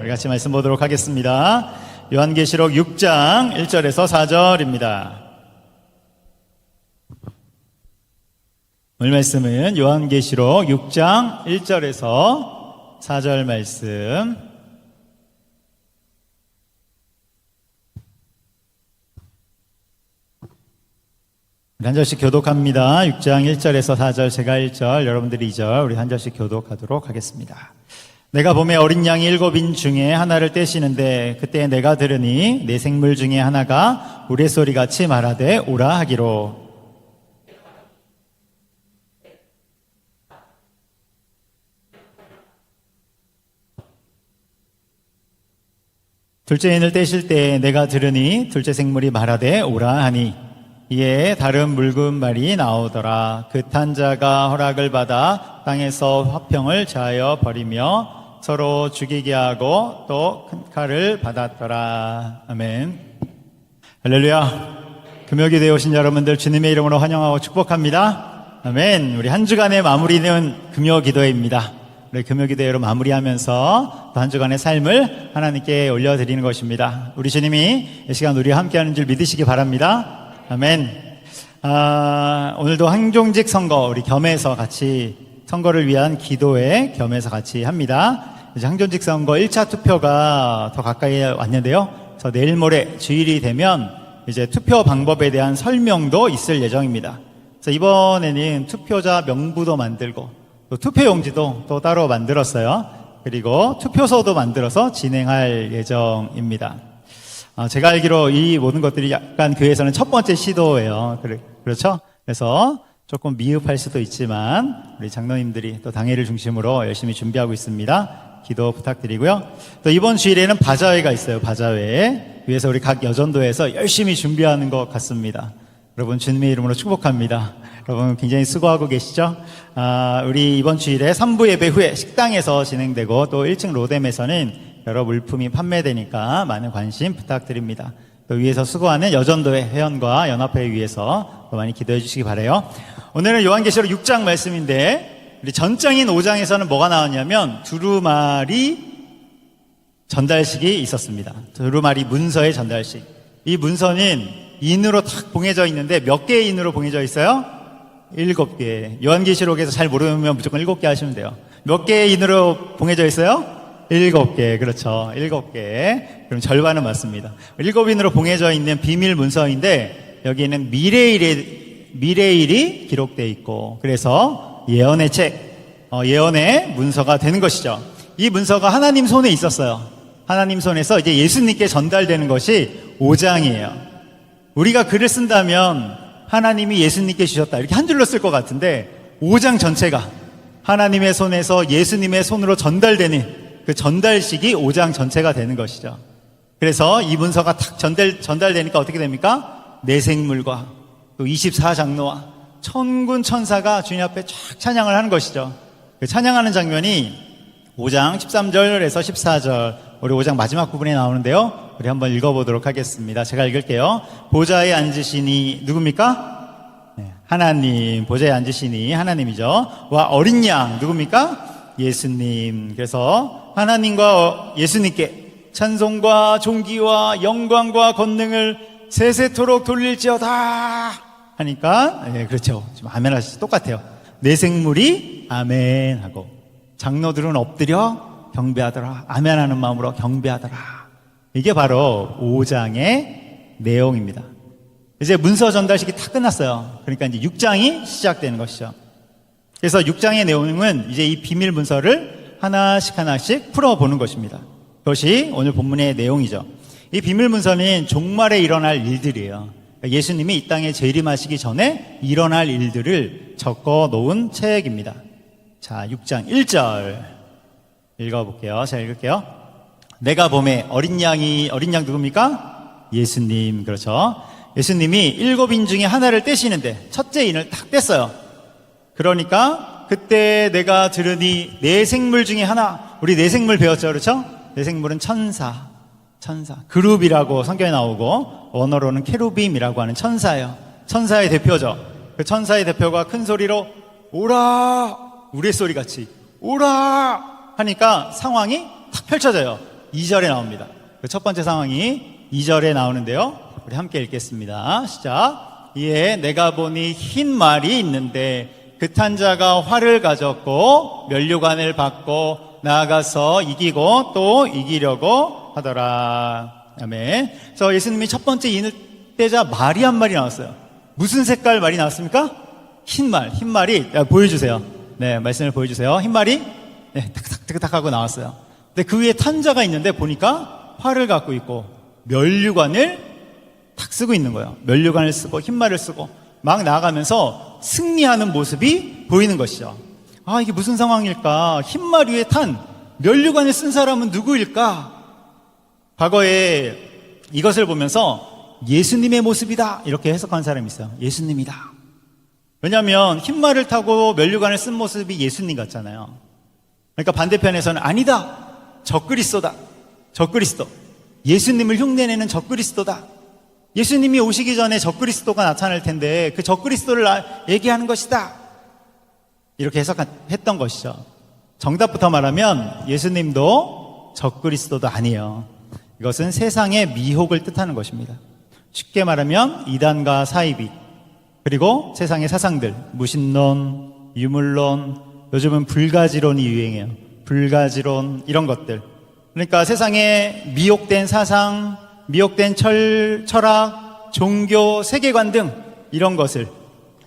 우리 같이 말씀 보도록 하겠습니다. 요한계시록 6장 1절에서 4절입니다. 오늘 말씀은 요한계시록 6장 1절에서 4절 말씀. 우리 한 절씩 교독합니다. 6장 1절에서 4절, 제가 1절, 여러분들이 2절, 우리 한 절씩 교독하도록 하겠습니다. 내가 봄에 어린 양이 7인 중에 하나를 떼시는데 그때 내가 들으니 내 생물 중에 하나가 우레소리같이 말하되 오라 하기로. 둘째 인을 떼실 때 내가 들으니 둘째 생물이 말하되 오라 하니 이에 다른 묽은 말이 나오더라. 그 탄 자가 허락을 받아 땅에서 화평을 자하여 버리며 서로 죽이게 하고 또 큰 칼을 받았더라. 아멘. 할렐루야. 금요기 되어 오신 여러분들 주님의 이름으로 환영하고 축복합니다. 아멘. 우리 한 주간의 마무리는 금요기도회입니다. 우리 금요기도회로 마무리하면서 또 한 주간의 삶을 하나님께 올려드리는 것입니다. 우리 주님이 이 시간 우리와 함께하는 줄 믿으시기 바랍니다. 아멘. 오늘도 항종직 선거 우리 겸해서 같이 선거를 위한 기도회 겸해서 같이 합니다. 이제 항종직 선거 1차 투표가 더 가까이 왔는데요. 그래서 내일 모레 주일이 되면 이제 투표 방법에 대한 설명도 있을 예정입니다. 그래서 이번에는 투표자 명부도 만들고 또 투표용지도 또 따로 만들었어요. 그리고 투표소도 만들어서 진행할 예정입니다. 제가 알기로 이 모든 것들이 약간 교회에서는 첫 번째 시도예요. 그렇죠? 그래서 조금 미흡할 수도 있지만 우리 장로님들이 또 당회를 중심으로 열심히 준비하고 있습니다. 기도 부탁드리고요. 또 이번 주일에는 바자회가 있어요. 바자회. 위에서 우리 각 여전도에서 열심히 준비하는 것 같습니다. 여러분 주님의 이름으로 축복합니다. 여러분 굉장히 수고하고 계시죠? 우리 이번 주일에 3부 예배 후에 식당에서 진행되고 또 1층 로뎀에서는 여러 물품이 판매되니까 많은 관심 부탁드립니다. 또 위에서 수고하는 여전도회 회원과 연합회에 위해서 또 많이 기도해 주시기 바라요. 오늘은 요한계시록 6장 말씀인데 우리 전장인 5장에서는 뭐가 나왔냐면 두루마리 전달식이 있었습니다. 두루마리 문서의 전달식. 이 문서는 인으로 탁 봉해져 있는데 몇 개의 인으로 봉해져 있어요? 7개. 요한계시록에서 잘 모르면 무조건 7개 하시면 돼요. 몇 개의 인으로 봉해져 있어요? 7개, 그렇죠. 7개. 그럼 절반은 맞습니다. 7인으로 봉해져 있는 비밀 문서인데 여기에는 미래일이 기록되어 있고 그래서 예언의 책, 예언의 문서가 되는 것이죠. 이 문서가 하나님 손에 있었어요. 하나님 손에서 이제 예수님께 전달되는 것이 5장이에요. 우리가 글을 쓴다면 하나님이 예수님께 주셨다 이렇게 한 줄로 쓸 것 같은데 5장 전체가 하나님의 손에서 예수님의 손으로 전달되는 그 전달식이 5장 전체가 되는 것이죠. 그래서 이 문서가 탁 전달되니까 어떻게 됩니까? 내 생물과 또 24장로와 천군 천사가 주님 앞에 쫙 찬양을 하는 것이죠. 그 찬양하는 장면이 5장 13절에서 14절 우리 5장 마지막 부분에 나오는데요. 우리 한번 읽어보도록 하겠습니다. 제가 읽을게요. 보좌에 앉으시니 누굽니까? 네, 하나님. 보좌에 앉으시니 하나님이죠. 와 어린 양 누굽니까? 예수님. 그래서 하나님과 예수님께 찬송과 존귀와 영광과 권능을 세세토록 돌릴지어다 하니까 그렇죠. 지금 아멘 하시죠. 똑같아요. 내 생물이 아멘 하고 장로들은 엎드려 경배하더라. 아멘 하는 마음으로 경배하더라. 이게 바로 5장의 내용입니다. 이제 문서 전달식이 다 끝났어요. 그러니까 이제 6장이 시작되는 것이죠. 그래서 6장의 내용은 이제 이 비밀 문서를 하나씩 풀어보는 것입니다. 그것이 오늘 본문의 내용이죠. 이 비밀 문서는 종말에 일어날 일들이에요. 예수님이 이 땅에 재림하시기 전에 일어날 일들을 적어 놓은 책입니다. 자, 6장 1절 읽어볼게요. 제가 읽을게요. 내가 봄에 어린 양 누굽니까? 예수님. 그렇죠. 예수님이 7인 중에 하나를 떼시는데 첫째 인을 딱 뗐어요. 그러니까 그때 내가 들으니 내 생물 중에 하나, 우리 내 생물 배웠죠, 그렇죠? 내 생물은 천사, 그룹이라고 성경에 나오고 원어로는 케루빔이라고 하는 천사예요. 천사의 대표죠. 그 천사의 대표가 큰 소리로 오라, 우레소리 같이 오라 하니까 상황이 탁 펼쳐져요. 2절에 나옵니다. 그 첫 번째 상황이 2절에 나오는데요. 우리 함께 읽겠습니다. 시작. 이에 내가 보니 흰 말이 있는데 그 탄 자가 활을 가졌고 면류관을 받고 나아가서 이기고 또 이기려고 하더라. 아멘. 그래서 예수님이 첫 번째 인을 떼자 말이 한 마리 나왔어요. 무슨 색깔 말이 나왔습니까? 흰 말. 흰 말이 보여주세요. 네, 말씀을 보여주세요. 흰 말이 네, 탁탁탁탁 하고 나왔어요. 근데 그 위에 탄 자가 있는데 보니까 활을 갖고 있고 면류관을 탁 쓰고 있는 거예요. 면류관을 쓰고 흰 말을 쓰고 막 나아가면서 승리하는 모습이 보이는 것이죠. 아, 이게 무슨 상황일까? 흰 말 위에 탄 면류관을 쓴 사람은 누구일까? 과거에 이것을 보면서 예수님의 모습이다 이렇게 해석한 사람이 있어요. 예수님이다. 왜냐하면 흰 말을 타고 면류관을 쓴 모습이 예수님 같잖아요. 그러니까 반대편에서는 아니다. 적그리스도다. 적그리스도. 예수님을 흉내내는 적그리스도다. 예수님이 오시기 전에 적그리스도가 나타날 텐데 그 적그리스도를 얘기하는 것이다. 이렇게 해석했던 것이죠. 정답부터 말하면 예수님도 적그리스도도 아니에요. 이것은 세상의 미혹을 뜻하는 것입니다. 쉽게 말하면 이단과 사이비 그리고 세상의 사상들, 무신론, 유물론, 요즘은 불가지론이 유행해요. 불가지론 이런 것들. 그러니까 세상에 미혹된 사상, 미혹된 철학, 종교, 세계관 등 이런 것을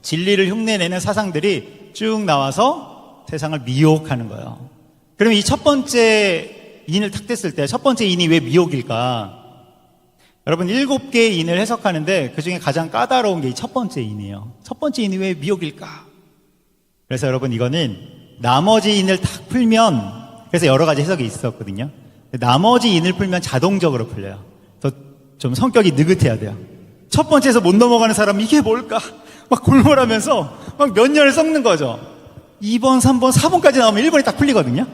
진리를 흉내내는 사상들이 쭉 나와서 세상을 미혹하는 거예요. 그러면 이 첫 번째 인을 탁 뗐을 때 첫 번째 인이 왜 미혹일까? 여러분 7개의 인을 해석하는데 그 중에 가장 까다로운 게 이 첫 번째 인이에요. 첫 번째 인이 왜 미혹일까? 그래서 여러분 이거는 나머지 인을 탁 풀면 그래서 여러 가지 해석이 있었거든요. 나머지 인을 풀면 자동적으로 풀려요. 더 좀 성격이 느긋해야 돼요. 첫 번째에서 못 넘어가는 사람은 이게 뭘까? 막 골몰하면서 막 몇 년을 썩는 거죠. 2번, 3번, 4번까지 나오면 1번이 딱 풀리거든요.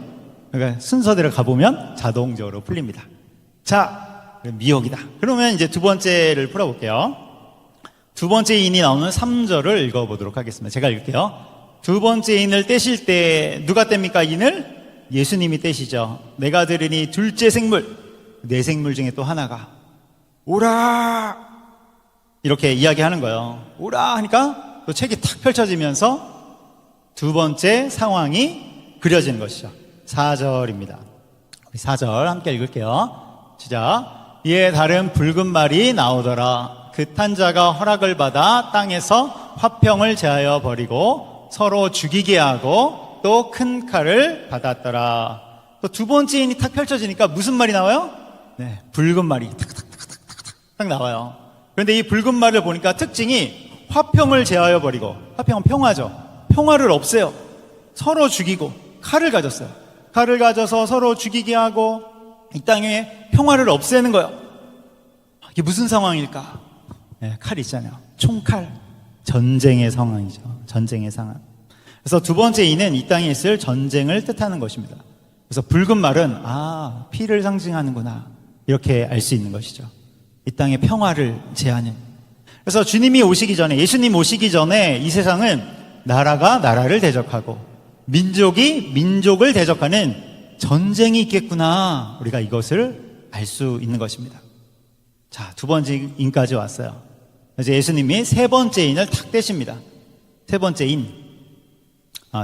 그러니까 순서대로 가보면 자동적으로 풀립니다. 자, 미혹이다. 그러면 이제 두 번째를 풀어볼게요. 두 번째 인이 나오는 3절을 읽어보도록 하겠습니다. 제가 읽을게요. 두 번째 인을 떼실 때 누가 뗍니까? 인을? 예수님이 떼시죠. 내가 들으니 둘째 생물, 네 생물 중에 또 하나가 오라 이렇게 이야기하는 거예요. 오라 하니까 또 책이 탁 펼쳐지면서 두 번째 상황이 그려지는 것이죠. 4절입니다. 4절 함께 읽을게요. 시작. 이에 다른 붉은 말이 나오더라. 그 탄 자가 허락을 받아 땅에서 화평을 제하여 버리고 서로 죽이게 하고 또 큰 칼을 받았더라. 또 두 번째 인이 탁 펼쳐지니까 무슨 말이 나와요? 네, 붉은 말이 탁 나와요. 그런데 이 붉은 말을 보니까 특징이 화평을 제하여 버리고, 화평은 평화죠. 평화를 없애요. 서로 죽이고 칼을 가졌어요. 칼을 가져서 서로 죽이게 하고 이 땅에 평화를 없애는 거예요. 이게 무슨 상황일까? 네, 칼 있잖아요. 총칼. 전쟁의 상황이죠. 전쟁의 상황. 그래서 두 번째 이는 이 땅에 있을 전쟁을 뜻하는 것입니다. 그래서 붉은 말은 피를 상징하는구나 이렇게 알 수 있는 것이죠. 이 땅의 평화를 제하는. 그래서 주님이 오시기 전에, 예수님 오시기 전에 이 세상은 나라가 나라를 대적하고 민족이 민족을 대적하는 전쟁이 있겠구나. 우리가 이것을 알 수 있는 것입니다. 자, 두 번째 인까지 왔어요. 이제 예수님이 세 번째 인을 탁 떼십니다. 세 번째 인.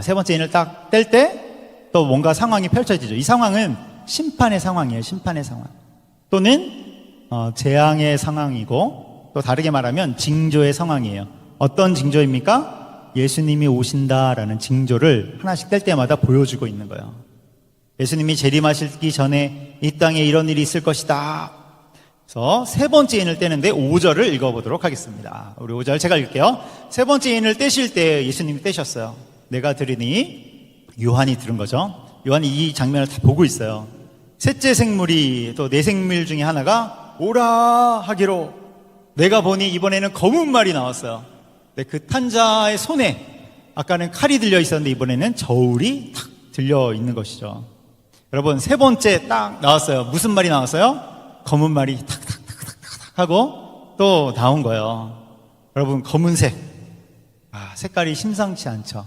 세 번째 인을 딱 뗄 때 또 뭔가 상황이 펼쳐지죠. 이 상황은 심판의 상황이에요. 심판의 상황. 또는 재앙의 상황이고 또 다르게 말하면 징조의 상황이에요. 어떤 징조입니까? 예수님이 오신다라는 징조를 하나씩 뗄 때마다 보여주고 있는 거예요. 예수님이 재림하시기 전에 이 땅에 이런 일이 있을 것이다. 그래서 세 번째 인을 떼는데 5절을 읽어보도록 하겠습니다. 우리 5절 제가 읽을게요. 세 번째 인을 떼실 때 예수님이 떼셨어요. 내가 들으니, 요한이 들은 거죠. 요한이 이 장면을 다 보고 있어요. 셋째 생물이 또 네 생물 중에 하나가 오라 하기로, 내가 보니 이번에는 검은 말이 나왔어요. 그 탄자의 손에 아까는 칼이 들려 있었는데 이번에는 저울이 탁 들려 있는 것이죠. 여러분, 세 번째 딱 나왔어요. 무슨 말이 나왔어요? 검은 말이 탁탁탁탁탁 하고 또 나온 거예요. 여러분, 검은색. 색깔이 심상치 않죠.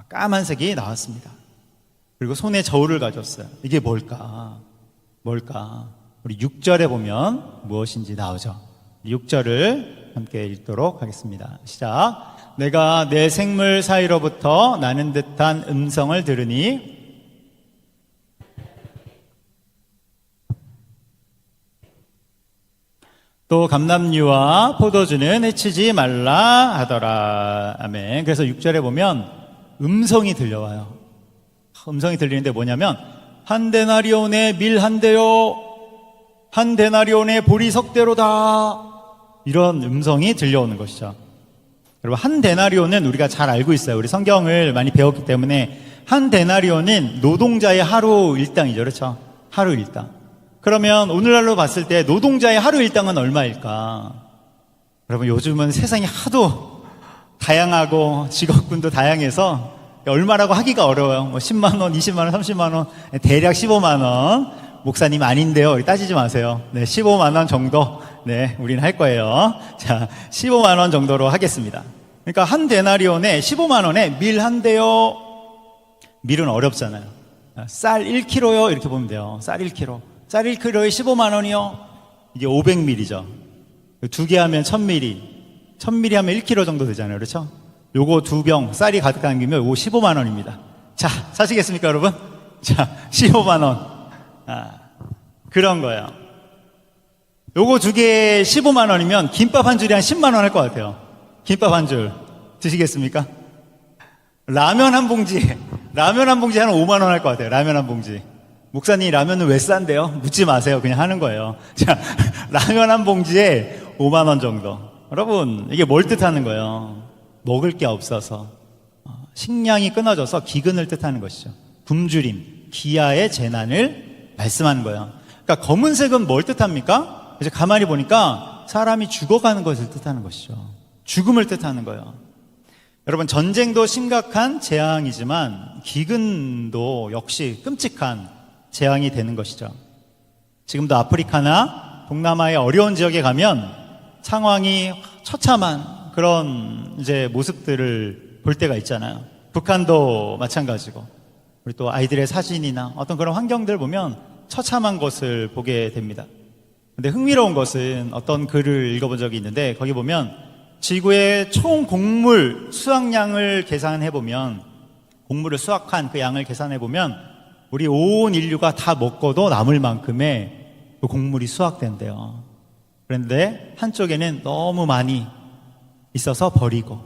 까만색이 나왔습니다. 그리고 손에 저울을 가졌어요. 이게 뭘까? 뭘까? 우리 6절에 보면 무엇인지 나오죠. 6절을 함께 읽도록 하겠습니다. 시작. 내가 내 생물 사이로부터 나는 듯한 음성을 들으니 또 감람류와 포도주는 해치지 말라 하더라. 아멘. 그래서 6절에 보면 음성이 들려와요. 음성이 들리는데 뭐냐면 한 데나리온의 밀 한 대요, 한 데나리온의 보리 석대로다. 이런 음성이 들려오는 것이죠. 여러분, 한 데나리온은 우리가 잘 알고 있어요. 우리 성경을 많이 배웠기 때문에 한 데나리온은 노동자의 하루 일당이죠. 그렇죠? 하루 일당. 그러면 오늘날로 봤을 때 노동자의 하루 일당은 얼마일까? 여러분, 요즘은 세상이 하도 다양하고 직업군도 다양해서 얼마라고 하기가 어려워요. 뭐 10만 원, 20만 원, 30만 원, 대략 15만 원. 목사님 아닌데요. 따지지 마세요. 네, 15만 원 정도. 네, 우리는 할 거예요. 자, 15만 원 정도로 하겠습니다. 그러니까 한 데나리온에 15만 원에 밀 한 대요. 밀은 어렵잖아요. 쌀 1kg요. 이렇게 보면 돼요. 쌀 1kg. 쌀 1kg에 15만 원이요. 이게 500ml죠. 두 개 하면 1000ml. 1000ml 하면 1kg 정도 되잖아요. 그렇죠? 요거 2병 쌀이 가득 담기면 요거 15만 원입니다. 자, 사시겠습니까, 여러분? 자, 15만 원. 그런 거예요. 요거 두 개에 15만 원이면 김밥 한 줄이 한 10만 원 할 것 같아요. 김밥 한 줄. 드시겠습니까? 라면 한 봉지 한 5만 원 할 것 같아요. 라면 한 봉지. 목사님, 라면은 왜 싼데요? 묻지 마세요. 그냥 하는 거예요. 자, 라면 한 봉지에 5만 원 정도. 여러분, 이게 뭘 뜻하는 거예요? 먹을 게 없어서 식량이 끊어져서 기근을 뜻하는 것이죠. 굶주림, 기아의 재난을 말씀하는 거예요. 그러니까 검은색은 뭘 뜻합니까? 이제 가만히 보니까 사람이 죽어가는 것을 뜻하는 것이죠. 죽음을 뜻하는 거예요. 여러분, 전쟁도 심각한 재앙이지만 기근도 역시 끔찍한 재앙이 되는 것이죠. 지금도 아프리카나 동남아의 어려운 지역에 가면 상황이 처참한 그런 이제 모습들을 볼 때가 있잖아요. 북한도 마찬가지고, 우리 또 아이들의 사진이나 어떤 그런 환경들 보면 처참한 것을 보게 됩니다. 근데 흥미로운 것은 어떤 글을 읽어본 적이 있는데, 거기 보면 지구의 총 곡물 수확량을 계산해 보면, 곡물을 수확한 그 양을 계산해 보면 우리 온 인류가 다 먹고도 남을 만큼의 그 곡물이 수확된대요. 그런데 한쪽에는 너무 많이 있어서 버리고,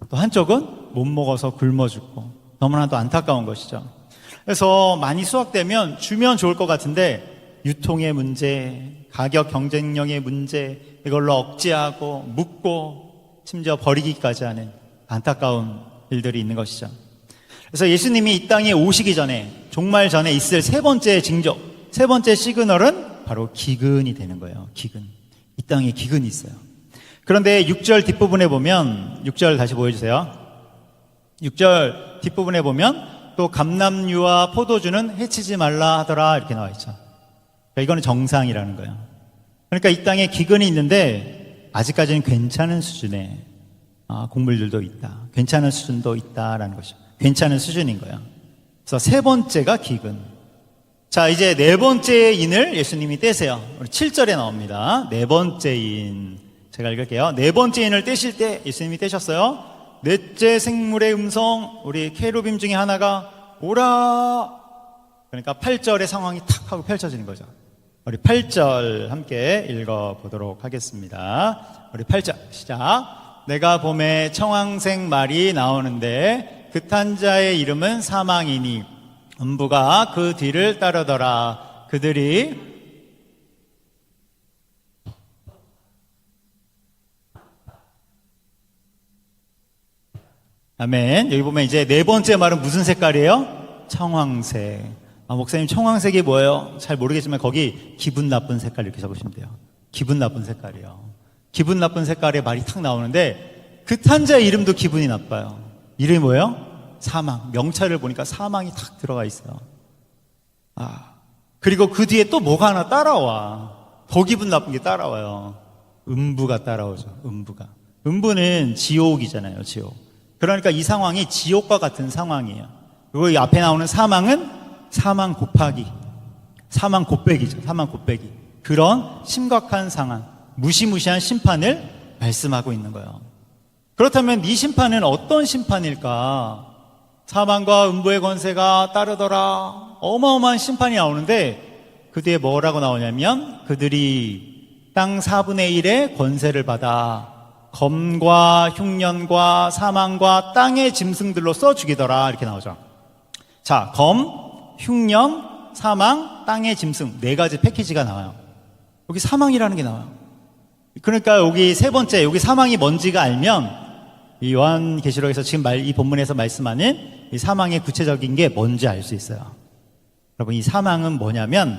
또 한쪽은 못 먹어서 굶어 죽고, 너무나도 안타까운 것이죠. 그래서 많이 수확되면 주면 좋을 것 같은데 유통의 문제, 가격 경쟁력의 문제, 이걸로 억제하고 묻고 심지어 버리기까지 하는 안타까운 일들이 있는 것이죠. 그래서 예수님이 이 땅에 오시기 전에, 종말 전에 있을 세 번째 징조, 세 번째 시그널은 바로 기근이 되는 거예요. 기근. 이 땅에 기근이 있어요. 그런데 6절 뒷부분에 보면, 6절 다시 보여주세요. 6절 뒷부분에 보면 또 감람류와 포도주는 해치지 말라 하더라, 이렇게 나와 있죠. 그러니까 이거는 정상이라는 거예요. 그러니까 이 땅에 기근이 있는데 아직까지는 괜찮은 수준의 곡물들도 있다, 괜찮은 수준도 있다라는 것이죠. 괜찮은 수준인 거예요. 그래서 세 번째가 기근. 자, 이제 네 번째 인을 예수님이 떼세요. 우리 7절에 나옵니다. 네 번째 인. 제가 읽을게요. 네 번째 인을 떼실 때 예수님이 떼셨어요. 넷째 생물의 음성, 우리 케루빔 중에 하나가 오라. 그러니까 8절의 상황이 탁 하고 펼쳐지는 거죠. 우리 8절 함께 읽어보도록 하겠습니다. 우리 8절 시작. 내가 봄에 청황색 말이 나오는데 그 탄자의 이름은 사망이니 음부가 그 뒤를 따르더라. 그들이 아멘. 여기 보면 이제 네 번째 말은 무슨 색깔이에요? 청황색. 목사님, 청황색이 뭐예요? 잘 모르겠지만 거기 기분 나쁜 색깔 이렇게 적으시면 돼요. 기분 나쁜 색깔이요. 기분 나쁜 색깔의 말이 탁 나오는데 그 탄자의 이름도 기분이 나빠요. 이름이 뭐예요? 사망. 명찰을 보니까 사망이 탁 들어가 있어요. 그리고 그 뒤에 또 뭐가 하나 따라와. 더 기분 나쁜 게 따라와요. 음부가 따라오죠. 음부가. 음부는 지옥이잖아요. 지옥. 그러니까 이 상황이 지옥과 같은 상황이에요. 그리고 이 앞에 나오는 사망은 사망 곱하기 사망 곱빼기죠. 사망 곱빼기. 그런 심각한 상황, 무시무시한 심판을 말씀하고 있는 거예요. 그렇다면 이 심판은 어떤 심판일까? 사망과 음부의 권세가 따르더라. 어마어마한 심판이 나오는데 그 뒤에 뭐라고 나오냐면 그들이 땅 4분의 1의 권세를 받아 검과 흉년과 사망과 땅의 짐승들로써 죽이더라. 이렇게 나오죠. 자, 검, 흉년, 사망, 땅의 짐승 네 가지 패키지가 나와요. 여기 사망이라는 게 나와요. 그러니까 여기 세 번째, 여기 사망이 뭔지가 알면 이 요한계시록에서 지금 이 본문에서 말씀하는 이 사망의 구체적인 게 뭔지 알 수 있어요. 여러분, 이 사망은 뭐냐면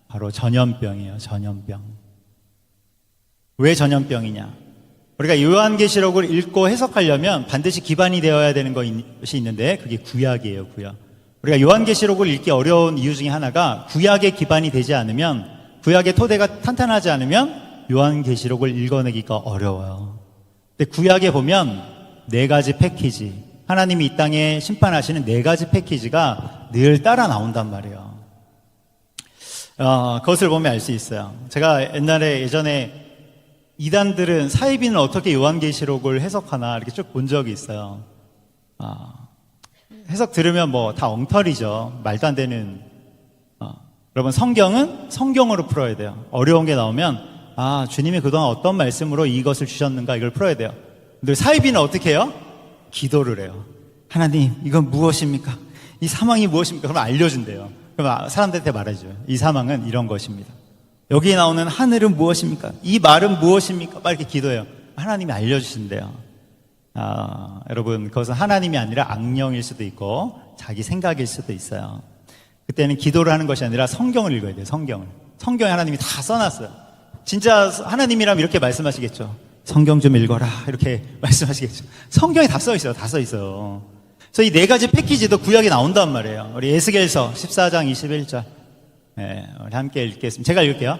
바로 전염병이에요. 전염병. 왜 전염병이냐? 우리가 요한계시록을 읽고 해석하려면 반드시 기반이 되어야 되는 것이 있는데 그게 구약이에요. 구약. 우리가 요한계시록을 읽기 어려운 이유 중에 하나가 구약의 기반이 되지 않으면, 구약의 토대가 탄탄하지 않으면 요한계시록을 읽어내기가 어려워요. 근데 구약에 보면 네 가지 패키지, 하나님이 이 땅에 심판하시는 네 가지 패키지가 늘 따라 나온단 말이에요. 그것을 보면 알 수 있어요. 제가 예전에 이단들은 사이비는 어떻게 요한계시록을 해석하나 이렇게 쭉 본 적이 있어요. 해석 들으면 뭐 다 엉터리죠. 말도 안 되는. 여러분, 성경은 성경으로 풀어야 돼요. 어려운 게 나오면 주님이 그동안 어떤 말씀으로 이것을 주셨는가 이걸 풀어야 돼요. 근데 사이비는 어떻게 해요? 기도를 해요. 하나님, 이건 무엇입니까? 이 사망이 무엇입니까? 그러면 알려준대요. 그럼 사람들한테 말해줘요. 이 사망은 이런 것입니다. 여기에 나오는 하늘은 무엇입니까? 이 말은 무엇입니까? 막 이렇게 기도해요. 하나님이 알려주신대요. 여러분, 그것은 하나님이 아니라 악령일 수도 있고 자기 생각일 수도 있어요. 그때는 기도를 하는 것이 아니라 성경을 읽어야 돼요. 성경을. 성경에 하나님이 다 써놨어요. 진짜 하나님이라면 이렇게 말씀하시겠죠. 성경 좀 읽어라 이렇게 말씀하시겠죠. 성경에 다 써있어요. 다 써있어요. 그래서 이 네 가지 패키지도 구약에 나온단 말이에요. 우리 에스겔서 14장 21절 우리 함께 읽겠습니다. 제가 읽을게요.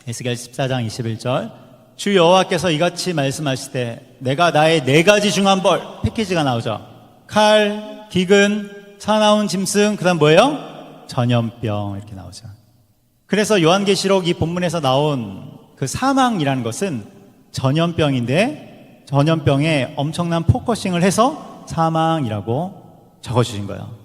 에스겔 14장 21절. 주 여호와께서 이같이 말씀하시되 내가 나의 네 가지 중한 벌, 패키지가 나오죠. 칼, 기근, 사나운 짐승, 그 다음 뭐예요? 전염병, 이렇게 나오죠. 그래서 요한계시록 이 본문에서 나온 그 사망이라는 것은 전염병인데 전염병에 엄청난 포커싱을 해서 사망이라고 적어주신 거예요.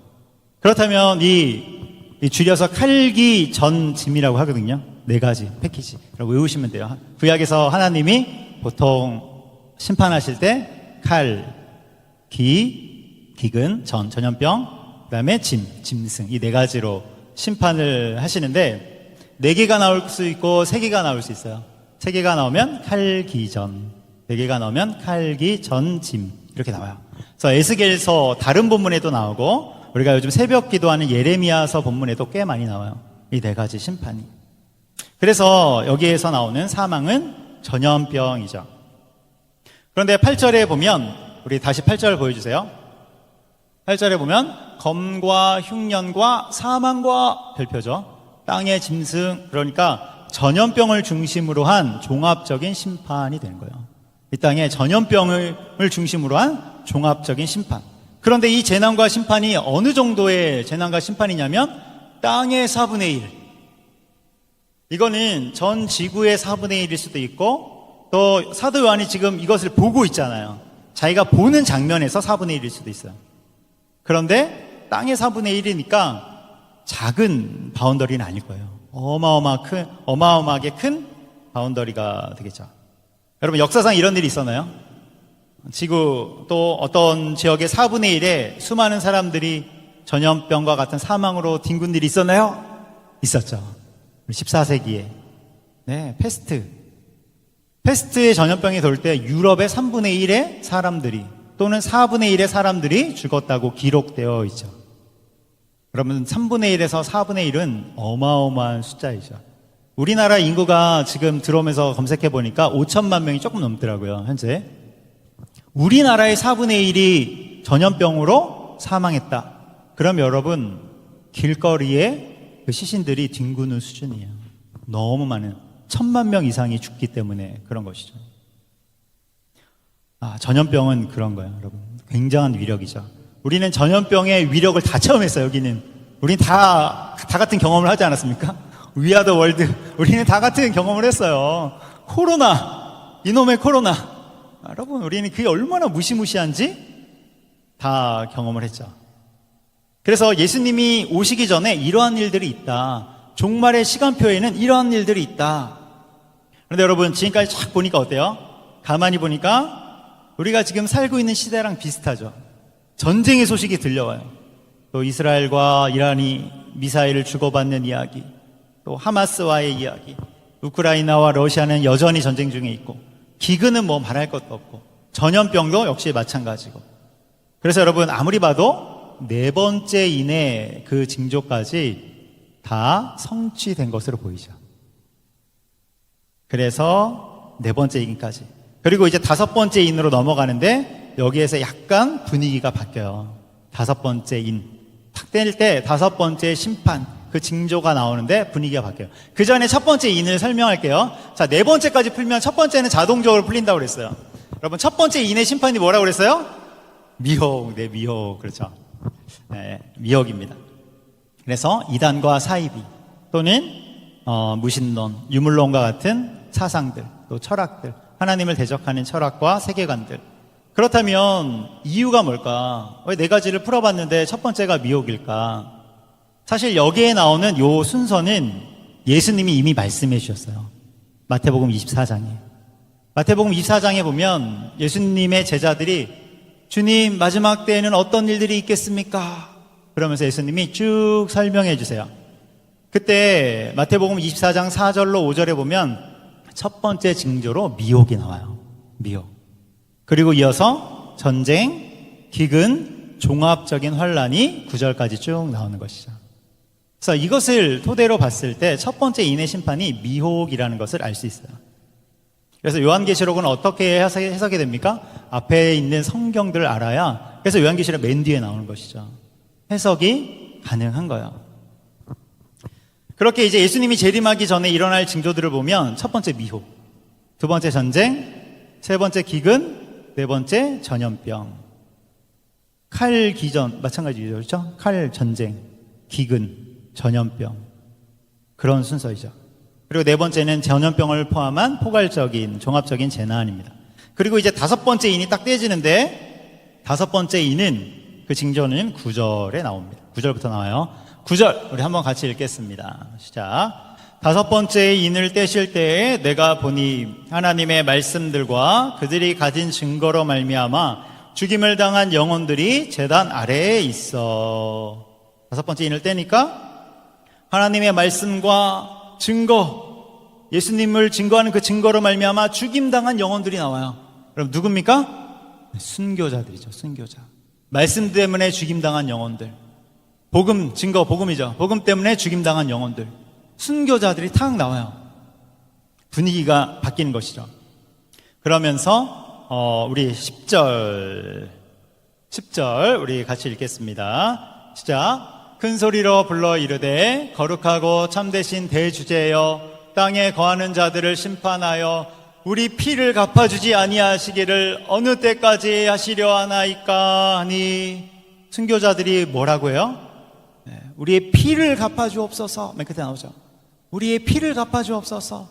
그렇다면 이 줄여서 칼기전짐이라고 하거든요. 네 가지 패키지라고 외우시면 돼요. 구약에서 하나님이 보통 심판하실 때 칼, 기근, 전염병, 그 다음에 짐승 이 네 가지로 심판을 하시는데 4개가 나올 수 있고 3개가 나올 수 있어요. 3개가 나오면 칼기전, 4개가 나오면 칼기전짐 이렇게 나와요. 그래서 에스겔서 다른 본문에도 나오고 우리가 요즘 새벽 기도하는 예레미야서 본문에도 꽤 많이 나와요. 이 4가지 심판이. 그래서 여기에서 나오는 사망은 전염병이죠. 그런데 8절에 보면 우리 다시 8절 보여주세요. 8절에 보면 검과 흉년과 사망과 별표죠. 땅의 짐승, 그러니까 전염병을 중심으로 한 종합적인 심판이 되는 거예요. 이 땅에 전염병을 중심으로 한 종합적인 심판. 그런데 이 재난과 심판이 어느 정도의 재난과 심판이냐면 땅의 4분의 1. 이거는 전 지구의 4분의 1일 수도 있고 또 사도 요한이 지금 이것을 보고 있잖아요. 자기가 보는 장면에서 4분의 1일 수도 있어요. 그런데 땅의 4분의 1이니까 작은 바운더리는 아닐 거예요. 어마어마하게 큰 바운더리가 되겠죠. 여러분, 역사상 이런 일이 있었나요? 지구 또 어떤 지역의 4분의 1에 수많은 사람들이 전염병과 같은 사망으로 뒹군 일이 있었나요? 있었죠. 14세기에 패스트의 전염병이 돌 때 유럽의 3분의 1의 사람들이 또는 4분의 1의 사람들이 죽었다고 기록되어 있죠. 그러면 3분의 1에서 4분의 1은 어마어마한 숫자이죠. 우리나라 인구가 지금 들어오면서 검색해 보니까 5천만 명이 조금 넘더라고요. 현재 우리나라의 4분의 1이 전염병으로 사망했다. 그럼 여러분, 길거리에 그 시신들이 뒹구는 수준이에요. 너무 많은 1,000만 명 이상이 죽기 때문에 그런 것이죠. 전염병은 그런 거예요, 여러분. 굉장한 위력이죠. 우리는 전염병의 위력을 다 체험했어요. 여기는 우린 다 같은 경험을 하지 않았습니까? We are the world. 우리는 다 같은 경험을 했어요. 코로나, 이놈의 코로나. 여러분, 우리는 그게 얼마나 무시무시한지 다 경험을 했죠. 그래서 예수님이 오시기 전에 이러한 일들이 있다. 종말의 시간표에는 이러한 일들이 있다. 그런데 여러분, 지금까지 쫙 보니까 어때요? 가만히 보니까 우리가 지금 살고 있는 시대랑 비슷하죠. 전쟁의 소식이 들려와요. 또 이스라엘과 이란이 미사일을 주고받는 이야기, 또 하마스와의 이야기, 우크라이나와 러시아는 여전히 전쟁 중에 있고, 기근은 뭐 말할 것도 없고, 전염병도 역시 마찬가지고. 그래서 여러분, 아무리 봐도 네 번째 인의 그 징조까지 다 성취된 것으로 보이죠. 그래서 네 번째 인까지. 그리고 이제 다섯 번째 인으로 넘어가는데 여기에서 약간 분위기가 바뀌어요. 다섯 번째 인. 탁 뗄 때 다섯 번째 심판, 그 징조가 나오는데 분위기가 바뀌어요. 그 전에 첫 번째 인을 설명할게요. 자, 네 번째까지 풀면 첫 번째는 자동적으로 풀린다고 그랬어요. 여러분, 첫 번째 인의 심판이 뭐라고 그랬어요? 미혹. 네, 미혹. 그렇죠. 네, 미혹입니다. 그래서 이단과 사이비 또는 무신론, 유물론과 같은 사상들, 또 철학들, 하나님을 대적하는 철학과 세계관들. 그렇다면 이유가 뭘까? 왜 네 가지를 풀어봤는데 첫 번째가 미혹일까? 사실 여기에 나오는 요 순서는 예수님이 이미 말씀해 주셨어요. 마태복음 24장에. 마태복음 24장에 보면 예수님의 제자들이 주님, 마지막 때에는 어떤 일들이 있겠습니까? 그러면서 예수님이 쭉 설명해 주세요. 그때 마태복음 24장 4절로 5절에 보면 첫 번째 징조로 미혹이 나와요. 미혹. 그리고 이어서 전쟁, 기근, 종합적인 환란이 9절까지 쭉 나오는 것이죠. 그래서 이것을 토대로 봤을 때 첫 번째 인의 심판이 미혹이라는 것을 알 수 있어요. 그래서 요한계시록은 어떻게 해석이 됩니까? 앞에 있는 성경들을 알아야, 그래서 요한계시록 맨 뒤에 나오는 것이죠. 해석이 가능한 거예요. 그렇게 이제 예수님이 재림하기 전에 일어날 징조들을 보면 첫 번째 미혹, 두 번째 전쟁, 세 번째 기근, 네 번째 전염병. 칼 기전 마찬가지죠. 그렇죠? 칼 전쟁, 기근, 전염병. 그런 순서이죠. 그리고 네 번째는 전염병을 포함한 포괄적인 종합적인 재난입니다. 그리고 이제 다섯 번째 인이 딱 떼지는데 다섯 번째 인은 그 징조는 9절에 나옵니다. 9절부터 나와요. 9절 우리 한번 같이 읽겠습니다. 시작. 다섯 번째 인을 떼실 때에 내가 보니 하나님의 말씀들과 그들이 가진 증거로 말미암아 죽임을 당한 영혼들이 제단 아래에 있어. 다섯 번째 인을 떼니까 하나님의 말씀과 증거, 예수님을 증거하는 그 증거로 말미암아 죽임당한 영혼들이 나와요. 그럼 누굽니까? 순교자들이죠. 순교자. 말씀 때문에 죽임당한 영혼들. 복음, 증거, 복음이죠. 복음 때문에 죽임당한 영혼들. 순교자들이 탁 나와요. 분위기가 바뀌는 것이죠. 그러면서 우리 10절 우리 같이 읽겠습니다. 시작. 큰 소리로 불러 이르되 거룩하고 참되신 대주제여 땅에 거하는 자들을 심판하여 우리 피를 갚아주지 아니하시기를 어느 때까지 하시려 하나이까 하니. 순교자들이 뭐라고 해요? 우리의 피를 갚아주옵소서. 맨 끝에 나오죠. 우리의 피를 갚아주옵소서.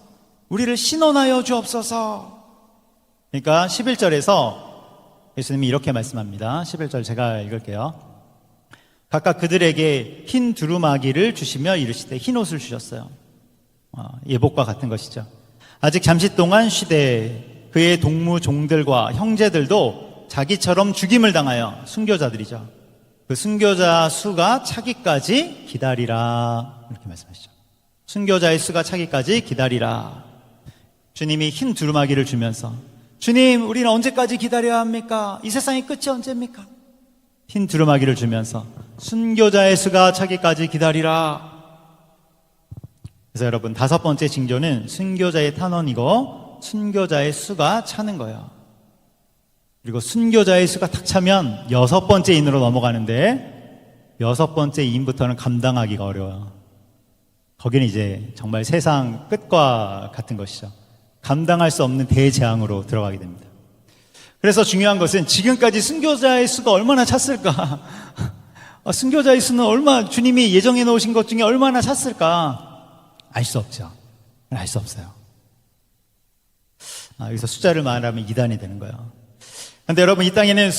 우리를 신원하여 주옵소서. 그러니까 11절에서 예수님이 이렇게 말씀합니다. 11절 제가 읽을게요. 각각 그들에게 흰 두루마기를 주시며 이르시되, 흰 옷을 주셨어요. 예복과 같은 것이죠. 아직 잠시 동안 쉬되 그의 동무 종들과 형제들도 자기처럼 죽임을 당하여, 순교자들이죠. 그 순교자 수가 차기까지 기다리라. 이렇게 말씀하시죠. 순교자의 수가 차기까지 기다리라. 주님이 흰 두루마기를 주면서, 주님, 우리는 언제까지 기다려야 합니까? 이 세상의 끝이 언제입니까? 흰 두루마기를 주면서 순교자의 수가 차기까지 기다리라. 그래서 여러분, 다섯 번째 징조는 순교자의 탄원이고 순교자의 수가 차는 거예요. 그리고 순교자의 수가 탁 차면 여섯 번째 인으로 넘어가는데 여섯 번째 인부터는 감당하기가 어려워요. 거기는 이제 정말 세상 끝과 같은 것이죠. 감당할 수 없는 대재앙으로 들어가게 됩니다. 그래서 중요한 것은 지금까지 순교자의 수가 얼마나 찼을까? 순교자의 수는 주님이 예정해 놓으신 것 중에 얼마나 찼을까? 알 수 없죠. 알 수 없어요. 여기서 숫자를 말하면 이단이 되는 거예요. 근데 여러분, 이 땅에는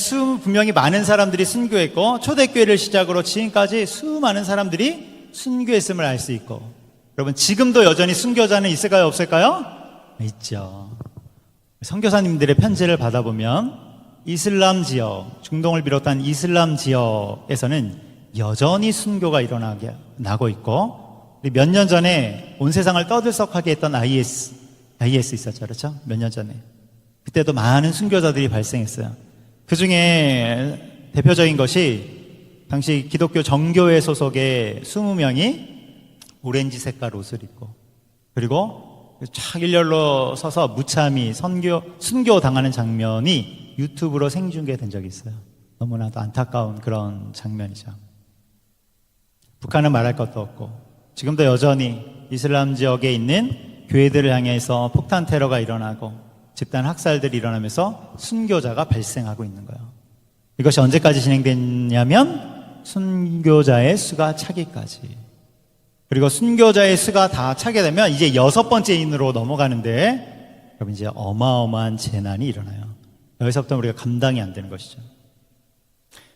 분명히 많은 사람들이 순교했고, 초대교회를 시작으로 지금까지 수많은 사람들이 순교했음을 알 수 있고, 여러분, 지금도 여전히 순교자는 있을까요? 없을까요? 있죠. 선교사님들의 편지를 받아보면 이슬람 지역, 중동을 비롯한 이슬람 지역에서는 여전히 순교가 일어나고 있고, 몇 년 전에 온 세상을 떠들썩하게 했던 IS 있었죠. 그렇죠? 몇 년 전에. 그때도 많은 순교자들이 발생했어요. 그 중에 대표적인 것이 당시 기독교 정교회 소속의 20명이 오렌지 색깔 옷을 입고, 그리고 쫙 일렬로 서서 무참히 순교 당하는 장면이 유튜브로 생중계된 적이 있어요. 너무나도 안타까운 그런 장면이죠. 북한은 말할 것도 없고, 지금도 여전히 이슬람 지역에 있는 교회들을 향해서 폭탄 테러가 일어나고 집단 학살들이 일어나면서 순교자가 발생하고 있는 거예요. 이것이 언제까지 진행됐냐면 순교자의 수가 차기까지. 그리고 순교자의 수가 다 차게 되면 이제 6번째 인으로 넘어가는데, 여러분, 이제 어마어마한 재난이 일어나요. 여기서부터 우리가 감당이 안 되는 것이죠.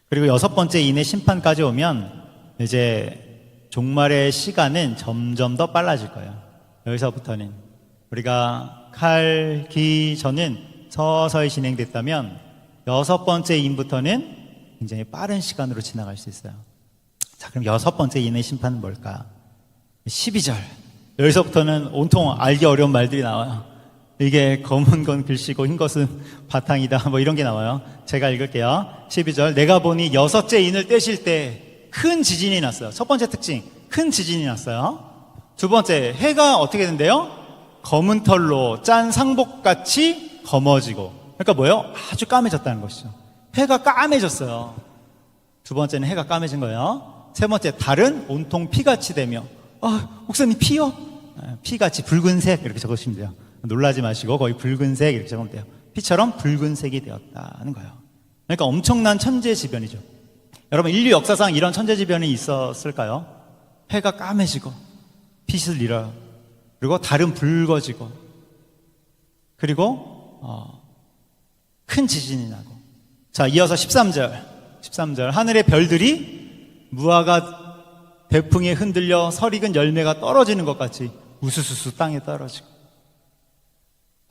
그리고 6번째 인의 심판까지 오면 이제 종말의 시간은 점점 더 빨라질 거예요. 여기서부터는 우리가 칼기전은 서서히 진행됐다면 6번째 인부터는 굉장히 빠른 시간으로 지나갈 수 있어요. 자, 그럼 6번째 인의 심판은 뭘까? 12절. 여기서부터는 온통 알기 어려운 말들이 나와요. 이게 검은 건 글씨고 흰 것은 바탕이다, 뭐 이런 게 나와요. 제가 읽을게요. 12절. 내가 보니 6째 인을 떼실 때 큰 지진이 났어요. 첫 번째 특징, 큰 지진이 났어요. 두 번째, 해가 어떻게 된대요? 검은 털로 짠 상복같이 검어지고, 그러니까 뭐예요? 아주 까매졌다는 것이죠. 해가 까매졌어요. 두 번째는 해가 까매진 거예요. 세 번째, 달은 온통 피같이 되며, 목사님 피요? 피같이 붉은색, 이렇게 적으시면 돼요. 놀라지 마시고 거의 붉은색 이렇게 적으면 돼요. 피처럼 붉은색이 되었다는 거예요. 그러니까 엄청난 천재지변이죠. 여러분, 인류 역사상 이런 천재지변이 있었을까요? 해가 까매지고 빛을 잃어요. 그리고 달은 붉어지고, 그리고 큰 지진이 나고. 자, 이어서 13절. 하늘의 별들이 무화과 대풍에 흔들려 설익은 열매가 떨어지는 것 같이 우수수수 땅에 떨어지고.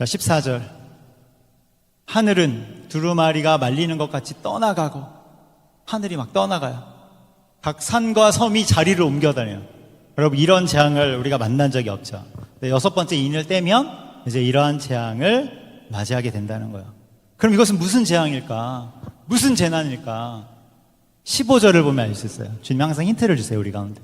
자, 14절. 하늘은 두루마리가 말리는 것 같이 떠나가고, 하늘이 막 떠나가요. 각 산과 섬이 자리를 옮겨 다녀요. 여러분, 이런 재앙을 우리가 만난 적이 없죠. 6번째 인을 떼면 이제 이러한 재앙을 맞이하게 된다는 거예요. 그럼 이것은 무슨 재앙일까? 무슨 재난일까? 15절을 보면 알 수 있어요. 주님 항상 힌트를 주세요, 우리 가운데.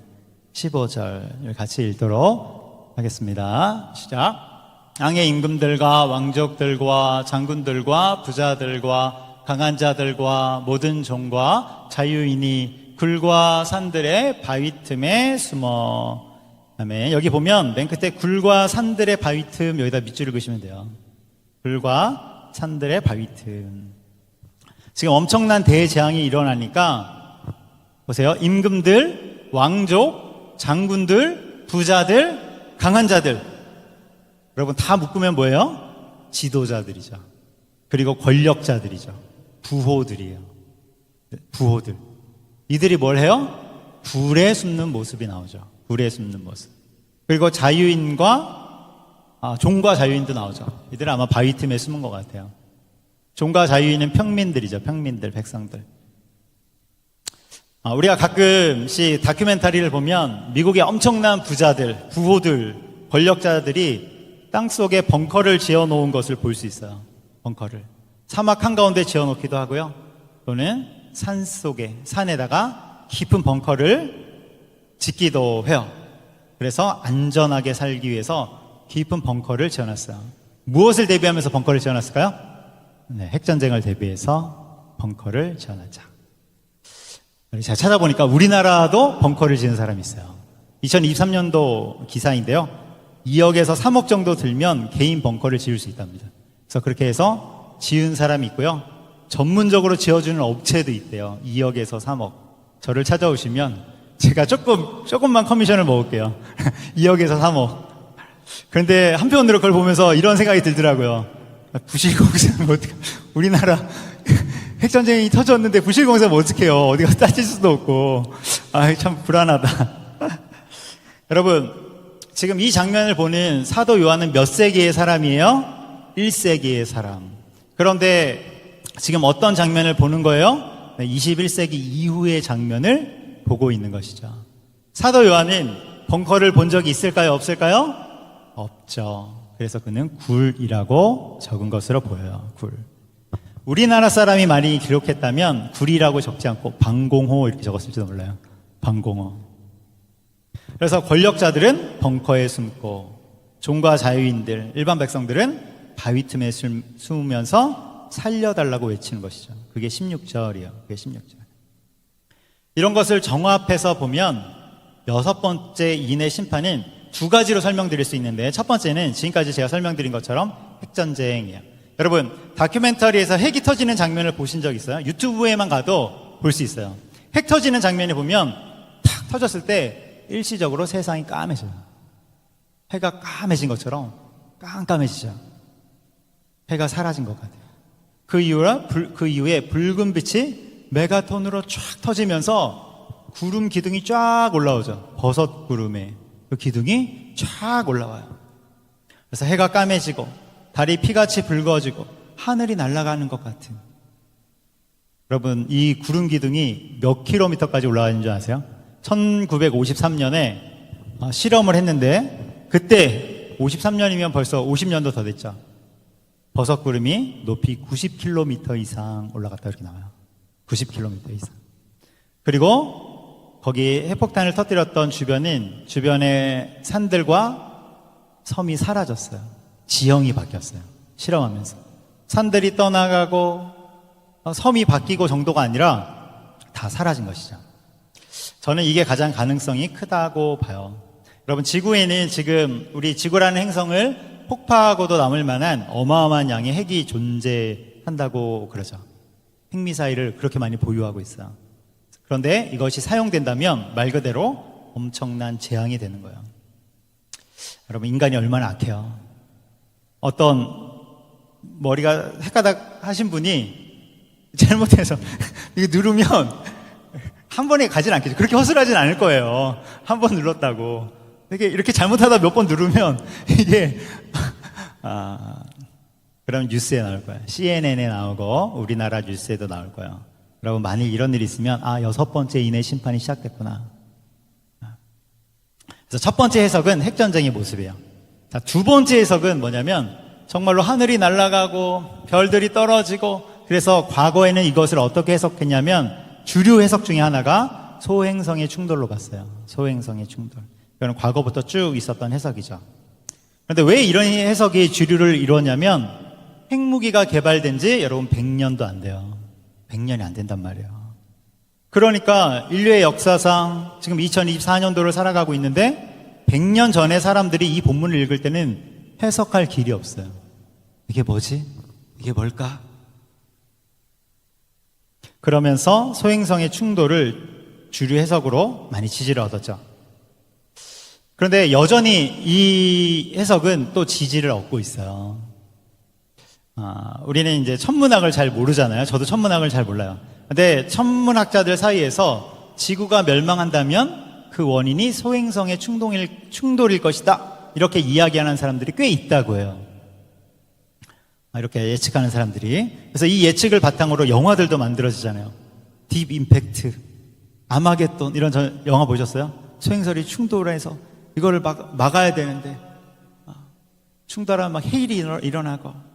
15절을 같이 읽도록 하겠습니다. 시작. 땅의 임금들과 왕족들과 장군들과 부자들과 강한 자들과 모든 종과 자유인이 굴과 산들의 바위 틈에 숨어. 아멘. 여기 보면 맨 끝에 굴과 산들의 바위 틈, 여기다 밑줄을 그으시면 돼요. 굴과 산들의 바위 틈. 지금 엄청난 대재앙이 일어나니까 보세요. 임금들, 왕족, 장군들, 부자들, 강한 자들, 여러분 다 묶으면 뭐예요? 지도자들이죠. 그리고 권력자들이죠. 부호들이에요. 부호들. 이들이 뭘 해요? 불에 숨는 모습이 나오죠. 불에 숨는 모습. 그리고 종과 자유인도 나오죠. 이들은 아마 바위 틈에 숨은 것 같아요. 종과 자유인은 평민들이죠. 평민들, 백성들. 우리가 가끔씩 다큐멘터리를 보면 미국의 엄청난 부자들, 부호들, 권력자들이 땅속에 벙커를 지어놓은 것을 볼 수 있어요. 벙커를. 사막 한가운데 지어놓기도 하고요. 또는 산에다가 깊은 벙커를 짓기도 해요. 그래서 안전하게 살기 위해서 깊은 벙커를 지어놨어요. 무엇을 대비하면서 벙커를 지어놨을까요? 네, 핵전쟁을 대비해서 벙커를 지어놨죠. 제가 찾아보니까 우리나라도 벙커를 지은 사람이 있어요. 2023년도 기사인데요. 2억에서 3억 정도 들면 개인 벙커를 지을 수 있답니다. 그래서 그렇게 해서 지은 사람이 있고요. 전문적으로 지어주는 업체도 있대요. 2억에서 3억. 저를 찾아오시면 제가 조금만 커미션을 먹을게요. 2억에서 3억. 그런데 한편으로 그걸 보면서 이런 생각이 들더라고요. 부실공사면 어떡해. 우리나라 핵전쟁이 터졌는데 부실공사면 어떡해요. 어디 가서 따질 수도 없고. 참 불안하다. 여러분, 지금 이 장면을 보는 사도 요한은 몇 세기의 사람이에요? 1세기의 사람. 그런데 지금 어떤 장면을 보는 거예요? 21세기 이후의 장면을 보고 있는 것이죠. 사도 요한은 벙커를 본 적이 있을까요? 없을까요? 없죠. 그래서 그는 굴이라고 적은 것으로 보여요. 굴. 우리나라 사람이 많이 기록했다면 굴이라고 적지 않고 방공호 이렇게 적었을지도 몰라요. 방공호. 그래서 권력자들은 벙커에 숨고 종과 자유인들, 일반 백성들은 바위 틈에 숨으면서 살려달라고 외치는 것이죠. 그게 16절이에요. 그게 16절. 이런 것을 정합해서 보면 6번째 인의 심판은 두 가지로 설명드릴 수 있는데, 첫 번째는 지금까지 제가 설명드린 것처럼 핵전쟁이에요. 여러분, 다큐멘터리에서 핵이 터지는 장면을 보신 적 있어요? 유튜브에만 가도 볼 수 있어요. 핵 터지는 장면을 보면 탁 터졌을 때 일시적으로 세상이 까매져요. 해가 까매진 것처럼 깜깜해지죠. 해가 사라진 것 같아요. 그 이후에 붉은 빛이 메가톤으로 쫙 터지면서 구름 기둥이 쫙 올라오죠. 버섯 구름에 그 기둥이 쫙 올라와요. 그래서 해가 까매지고 달이 피같이 붉어지고 하늘이 날아가는 것 같은. 여러분, 이 구름 기둥이 몇 킬로미터까지 올라가는 줄 아세요? 1953년에 실험을 했는데, 그때 53년이면 벌써 50년도 더 됐죠. 버섯 구름이 높이 90km 이상 올라갔다 이렇게 나와요. 90km 이상. 그리고 거기 핵폭탄을 터뜨렸던 주변의 산들과 섬이 사라졌어요. 지형이 바뀌었어요. 실험하면서. 산들이 떠나가고 섬이 바뀌고 정도가 아니라 다 사라진 것이죠. 저는 이게 가장 가능성이 크다고 봐요. 여러분, 지구에는 지금 우리 지구라는 행성을 폭파하고도 남을 만한 어마어마한 양의 핵이 존재한다고 그러죠. 핵미사일을 그렇게 많이 보유하고 있어요. 그런데 이것이 사용된다면 말 그대로 엄청난 재앙이 되는 거예요. 여러분, 인간이 얼마나 악해요. 어떤 머리가 헷가닥 하신 분이 잘못해서 이거 누르면 한 번에 가진 않겠죠. 그렇게 허술하진 않을 거예요. 한 번 눌렀다고. 이렇게 잘못하다 몇 번 누르면 이게 그럼 뉴스에 나올 거예요. CNN에 나오고 우리나라 뉴스에도 나올 거예요. 여러분, 만일 이런 일이 있으면 6번째 인의 심판이 시작됐구나. 그래서 첫 번째 해석은 핵전쟁의 모습이에요. 자, 두 번째 해석은 뭐냐면 정말로 하늘이 날아가고 별들이 떨어지고, 그래서 과거에는 이것을 어떻게 해석했냐면 주류 해석 중에 하나가 소행성의 충돌로 봤어요. 소행성의 충돌. 이건 과거부터 쭉 있었던 해석이죠. 그런데 왜 이런 해석이 주류를 이루었냐면 핵무기가 개발된 지 여러분 100년도 안 돼요. 100년이 안 된단 말이에요. 그러니까 인류의 역사상 지금 2024년도를 살아가고 있는데 100년 전에 사람들이 이 본문을 읽을 때는 해석할 길이 없어요. 이게 뭐지? 이게 뭘까? 그러면서 소행성의 충돌을 주류 해석으로 많이 지지를 얻었죠. 그런데 여전히 이 해석은 또 지지를 얻고 있어요. 우리는 이제 천문학을 잘 모르잖아요. 저도 천문학을 잘 몰라요. 근데 천문학자들 사이에서 지구가 멸망한다면 그 원인이 소행성의 충돌일 것이다, 이렇게 이야기하는 사람들이 꽤 있다고 해요. 이렇게 예측하는 사람들이. 그래서 이 예측을 바탕으로 영화들도 만들어지잖아요. 딥 임팩트, 아마겟돈, 이런 영화 보셨어요? 소행성이 충돌해서 이거를 막아야 되는데 충돌하면 막 해일이 일어나고.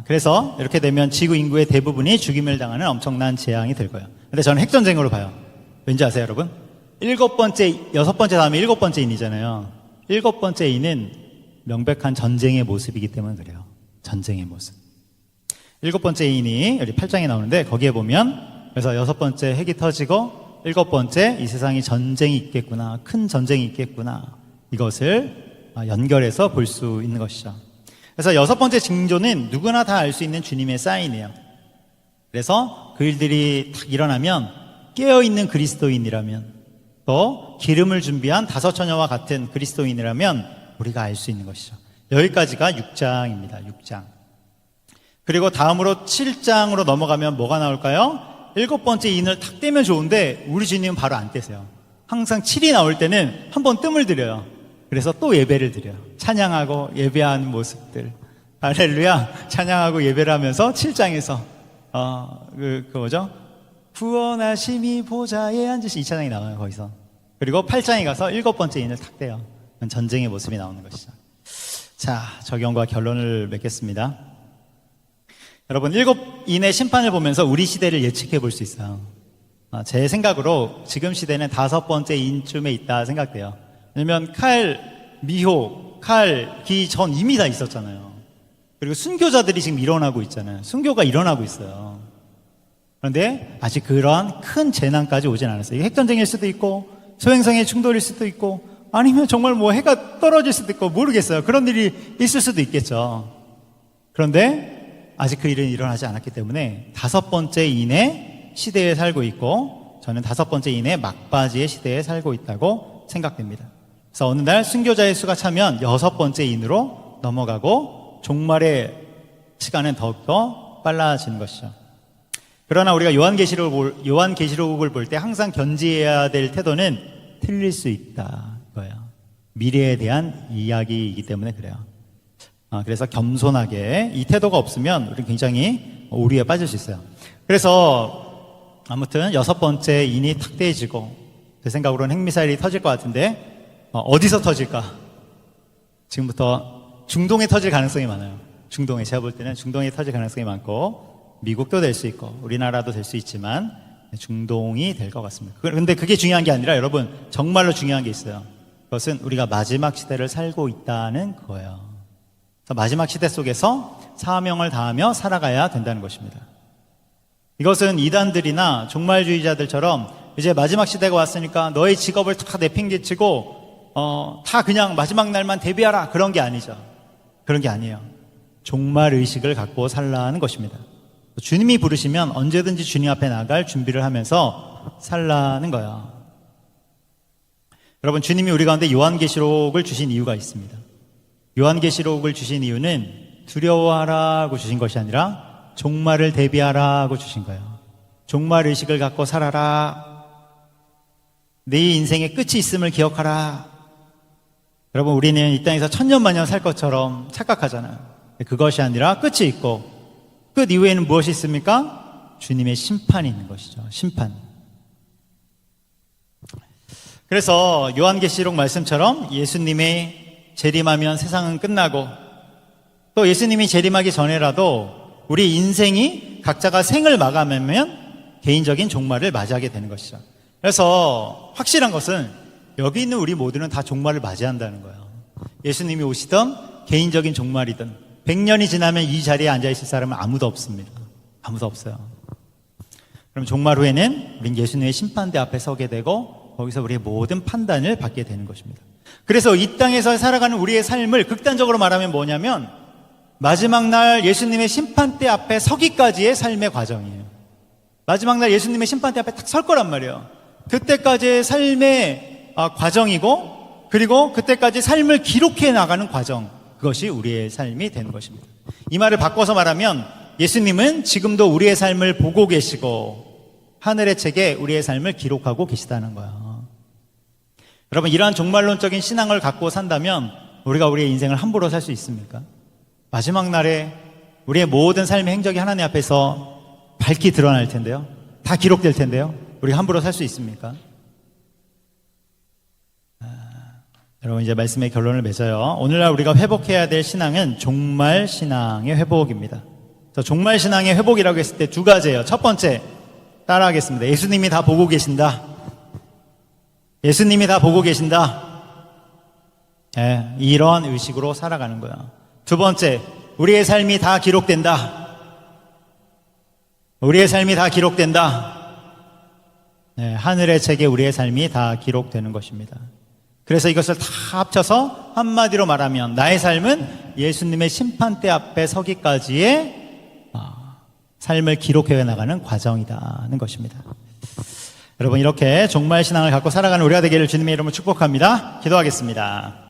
그래서 이렇게 되면 지구 인구의 대부분이 죽임을 당하는 엄청난 재앙이 될 거예요. 근데 저는 핵전쟁으로 봐요. 왠지 아세요, 여러분? 6번째 다음에 7번째 인이잖아요. 7번째 인은 명백한 전쟁의 모습이기 때문에 그래요. 전쟁의 모습. 7번째 인이 여기 8장에 나오는데, 거기에 보면 그래서 6번째 핵이 터지고 7번째 이 세상에 전쟁이 있겠구나, 큰 전쟁이 있겠구나, 이것을 연결해서 볼 수 있는 것이죠. 그래서 6번째 징조는 누구나 다 알 수 있는 주님의 사인이에요. 그래서 그 일들이 딱 일어나면 깨어있는 그리스도인이라면, 또 기름을 준비한 다섯 처녀와 같은 그리스도인이라면 우리가 알 수 있는 것이죠. 여기까지가 6장입니다. 6장. 그리고 다음으로 7장으로 넘어가면 뭐가 나올까요? 7번째 인을 탁 떼면 좋은데 우리 주님은 바로 안 떼세요. 항상 7이 나올 때는 한번 뜸을 들여요. 그래서 또 예배를 드려요. 찬양하고 예배하는 모습들. 할렐루야. 찬양하고 예배를 하면서 7장에서 뭐죠? 구원하심이 보좌에 앉으신 이 찬양이 나와요. 거기서. 그리고 8장에 가서 7번째 인을 탁 떼요. 전쟁의 모습이 나오는 것이죠. 자, 적용과 결론을 맺겠습니다. 여러분, 7인의 심판을 보면서 우리 시대를 예측해 볼 수 있어요. 제 생각으로 지금 시대는 5번째 인쯤에 있다 생각돼요. 왜냐면 미호, 기 전 이미 다 있었잖아요. 그리고 순교자들이 지금 일어나고 있잖아요. 순교가 일어나고 있어요. 그런데 아직 그러한 큰 재난까지 오진 않았어요. 이게 핵전쟁일 수도 있고 소행성의 충돌일 수도 있고 아니면 정말 뭐 해가 떨어질 수도 있고 모르겠어요. 그런 일이 있을 수도 있겠죠. 그런데 아직 그 일은 일어나지 않았기 때문에 5번째 인의 시대에 살고 있고 저는 5번째 인의 막바지의 시대에 살고 있다고 생각됩니다. 그래서 어느 날 순교자의 수가 차면 6번째 인으로 넘어가고 종말의 시간은 더욱더 빨라지는 것이죠. 그러나 우리가 요한계시록을 볼 때 항상 견지해야 될 태도는 틀릴 수 있다 거예요. 미래에 대한 이야기이기 때문에 그래요. 그래서 겸손하게 이 태도가 없으면 우리는 굉장히 오류에 빠질 수 있어요. 그래서 아무튼 6번째 인이 탁 떼어지고 제 생각으로는 핵미사일이 터질 것 같은데 어디서 터질까? 지금부터 중동에 터질 가능성이 많아요. 중동에, 제가 볼 때는 중동에 터질 가능성이 많고 미국도 될 수 있고 우리나라도 될 수 있지만 중동이 될 것 같습니다. 그런데 그게 중요한 게 아니라 여러분 정말로 중요한 게 있어요. 그것은 우리가 마지막 시대를 살고 있다는 거예요. 그래서 마지막 시대 속에서 사명을 다하며 살아가야 된다는 것입니다. 이것은 이단들이나 종말주의자들처럼 이제 마지막 시대가 왔으니까 너의 직업을 다 내팽개치고 다 그냥 마지막 날만 대비하라 그런 게 아니죠. 그런 게 아니에요. 종말의식을 갖고 살라는 것입니다. 주님이 부르시면 언제든지 주님 앞에 나갈 준비를 하면서 살라는 거예요. 여러분, 주님이 우리 가운데 요한계시록을 주신 이유가 있습니다. 요한계시록을 주신 이유는 두려워하라고 주신 것이 아니라 종말을 대비하라고 주신 거예요. 종말의식을 갖고 살아라. 내 인생의 끝이 있음을 기억하라. 여러분, 우리는 이 땅에서 천년만년 살 것처럼 착각하잖아요. 그것이 아니라 끝이 있고 끝 이후에는 무엇이 있습니까? 주님의 심판이 있는 것이죠. 심판. 그래서 요한계시록 말씀처럼 예수님의 재림하면 세상은 끝나고 또 예수님이 재림하기 전에라도 우리 인생이 각자가 생을 마감하면 개인적인 종말을 맞이하게 되는 것이죠. 그래서 확실한 것은 여기 있는 우리 모두는 다 종말을 맞이한다는 거예요. 예수님이 오시던 개인적인 종말이든 100년이 지나면 이 자리에 앉아있을 사람은 아무도 없습니다. 아무도 없어요. 그럼 종말 후에는 우린 예수님의 심판대 앞에 서게 되고 거기서 우리의 모든 판단을 받게 되는 것입니다. 그래서 이 땅에서 살아가는 우리의 삶을 극단적으로 말하면 뭐냐면 마지막 날 예수님의 심판대 앞에 서기까지의 삶의 과정이에요. 마지막 날 예수님의 심판대 앞에 딱 설 거란 말이에요. 그때까지의 삶의 과정이고 그리고 그때까지 삶을 기록해 나가는 과정, 그것이 우리의 삶이 되는 것입니다. 이 말을 바꿔서 말하면 예수님은 지금도 우리의 삶을 보고 계시고 하늘의 책에 우리의 삶을 기록하고 계시다는 거예요. 여러분, 이러한 종말론적인 신앙을 갖고 산다면 우리가 우리의 인생을 함부로 살 수 있습니까? 마지막 날에 우리의 모든 삶의 행적이 하나님 앞에서 밝히 드러날 텐데요. 다 기록될 텐데요. 우리가 함부로 살 수 있습니까? 여러분, 이제 말씀의 결론을 맺어요. 오늘날 우리가 회복해야 될 신앙은 종말 신앙의 회복입니다. 그래서 종말 신앙의 회복이라고 했을 때 두 가지예요. 첫 번째, 따라하겠습니다. 예수님이 다 보고 계신다. 예수님이 다 보고 계신다. 이러한 의식으로 살아가는 거야. 두 번째, 우리의 삶이 다 기록된다. 우리의 삶이 다 기록된다. 하늘의 책에 우리의 삶이 다 기록되는 것입니다. 그래서 이것을 다 합쳐서 한마디로 말하면 나의 삶은 예수님의 심판대 앞에 서기까지의 삶을 기록해 나가는 과정이라는 것입니다. 여러분 이렇게 종말 신앙을 갖고 살아가는 우리가 되기를 주님의 이름으로 축복합니다. 기도하겠습니다.